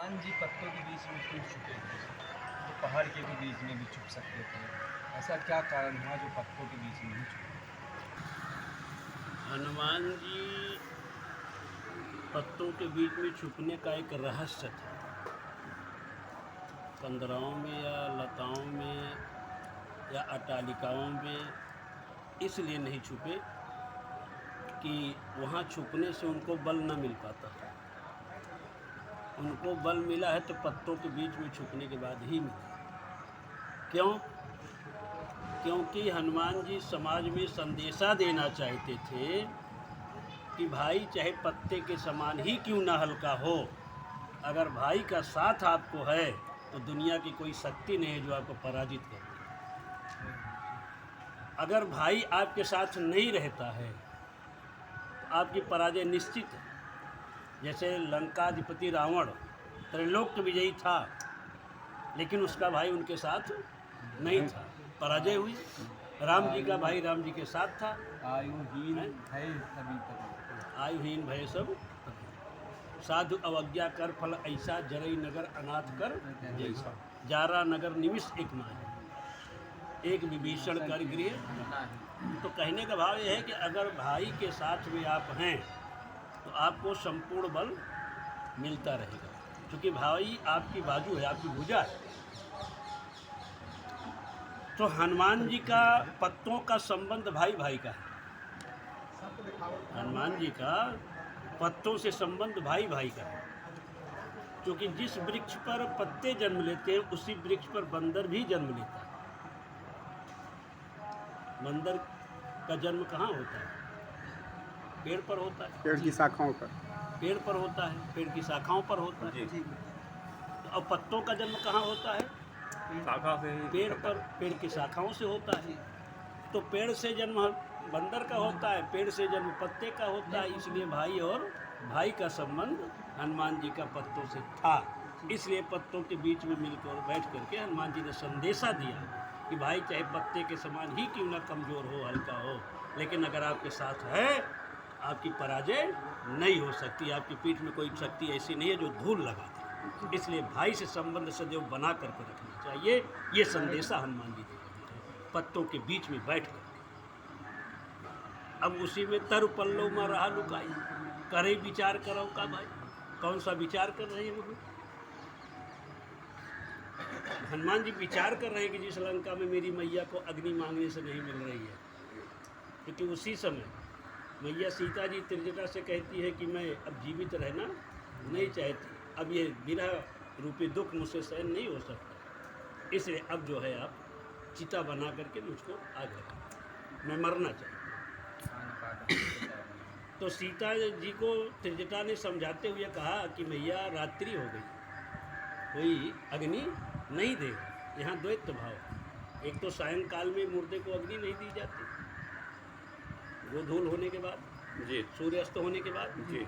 हनुमान जी पत्तों के बीच में क्यों छुपे थे? तो पहाड़ के भी बीच में भी छुप सकते थे। ऐसा क्या कारण हुआ जो पत्तों के बीच में ही छुपे? हनुमान जी पत्तों के बीच में छुपने का एक रहस्य था। कंदराओं में या लताओं में या अटालिकाओं में इसलिए नहीं छुपे कि वहाँ छुपने से उनको बल न मिल पाता। उनको बल मिला है तो पत्तों के बीच में छुपने के बाद ही मिला। क्यों? क्योंकि हनुमान जी समाज में संदेशा देना चाहते थे कि भाई चाहे पत्ते के समान ही क्यों ना हल्का हो, अगर भाई का साथ आपको है तो दुनिया की कोई शक्ति नहीं है जो आपको पराजित कर दे। अगर भाई आपके साथ नहीं रहता है तो आपकी पराजय निश्चित है। जैसे लंकाधिपति रावण त्रैलोक्य विजयी था, लेकिन उसका भाई उनके साथ नहीं था, पराजय हुई। राम जी का भाई राम जी के साथ था। आयुहीन भय सभी पति। आयुहीन भय सब साधु अवज्ञा कर फल ऐसा, जरई नगर अनाथ कर जैसा, जारा नगर निमिष एक माही, एक विभीषण कर गृह। तो कहने का भाव यह है कि अगर भाई के साथ में आप हैं तो आपको संपूर्ण बल मिलता रहेगा, क्योंकि भाई आपकी बाजू है, आपकी भुजा है। तो हनुमान जी का पत्तों का संबंध भाई भाई का है। हनुमान जी का पत्तों से संबंध भाई भाई का है, क्योंकि जिस वृक्ष पर पत्ते जन्म लेते हैं उसी वृक्ष पर बंदर भी जन्म लेता है। बंदर का जन्म कहाँ होता है? पेड़ पर होता है, पेड़ की शाखाओं पर। पेड़ पर होता है, पेड़ की शाखाओं पर होता है। तो अब पत्तों का जन्म कहाँ होता है? शाखा से। पेड़ पर, पेड़ की शाखाओं से होता है। तो पेड़ से जन्म बंदर का होता है, पेड़ से जन्म पत्ते का होता है। इसलिए भाई और भाई का संबंध हनुमान जी का पत्तों से था। इसलिए पत्तों के बीच में मिलकर बैठ करके हनुमान जी ने संदेशा दिया कि भाई चाहे पत्ते के समान ही क्यों ना कमज़ोर हो, हल्का हो, लेकिन अगर आपके साथ है आपकी पराजय नहीं हो सकती। आपकी पीठ में कोई शक्ति ऐसी नहीं है जो धूल लगा दे। इसलिए भाई से संबंध सदैव बना करके रखना चाहिए। ये संदेशा हनुमान जी दे रहे हैं पत्तों के बीच में बैठ कर। अब उसी में तरु पल्लव में रहा लुकाई, करे विचार करो का भाई। कौन सा विचार कर रहे हैं वो? हनुमान जी विचार कर रहे हैं कि जिस लंका में मेरी मैया को अग्नि मांगने से नहीं मिल रही है, क्योंकि उसी समय मैया सीता जी त्रिजटा से कहती है कि मैं अब जीवित रहना नहीं चाहती, अब ये विरह रूपी दुख मुझसे सहन नहीं हो सकता, इसलिए अब जो है आप चिता बना करके मुझको आग लगा, मैं मरना चाहती। तो सीता जी को त्रिजटा ने समझाते हुए कहा कि मैया रात्रि हो गई, कोई अग्नि नहीं देगा। यहाँ द्वैत भाव है। एक तो सायंकाल में मुर्दे को अग्नि नहीं दी जाती, वो धूल होने के बाद जी, सूर्यास्त होने के बाद जी।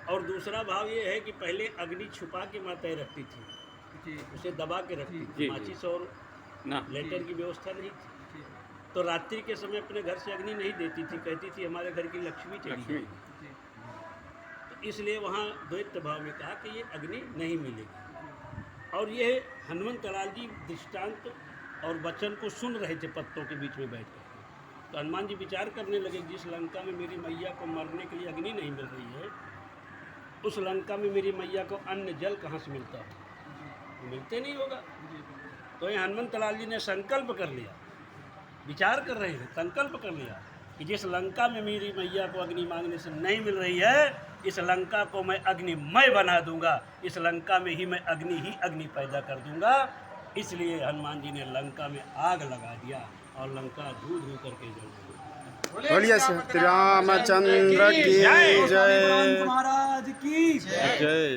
और दूसरा भाव ये है कि पहले अग्नि छुपा के माताएं रखती थी, उसे दबा के रखती थी, माचिस और लेटर की व्यवस्था नहीं थी। तो रात्रि के समय अपने घर से अग्नि नहीं देती थी, कहती थी हमारे घर की लक्ष्मी चली जाएगी। तो इसलिए वहाँ द्वैत भाव में कहा कि ये अग्नि नहीं मिलेगी। और ये हनुमंत लाल जी दृष्टांत और वचन को सुन रहे थे पत्तों के बीच में बैठ कर। तो हनुमान जी विचार करने लगे, जिस लंका में मेरी मैया को मरने के लिए अग्नि नहीं मिल रही है, उस लंका में मेरी मैया को अन्न जल कहाँ से मिलता है? मिलते नहीं होगा। तो ये हनुमंत लाल जी ने संकल्प कर लिया, विचार कर रहे हैं, संकल्प कर लिया कि जिस लंका में मेरी मैया को अग्नि मांगने से नहीं मिल रही है, इस लंका को मैं अग्निमय बना दूंगा, इस लंका में ही मैं अग्नि ही अग्नि पैदा कर दूंगा। इसलिए हनुमान जी ने लंका में आग लगा दिया और लंका धू धू करके जल गई। बोलिए श्री रामचंद्र की जय। महाराज की जय।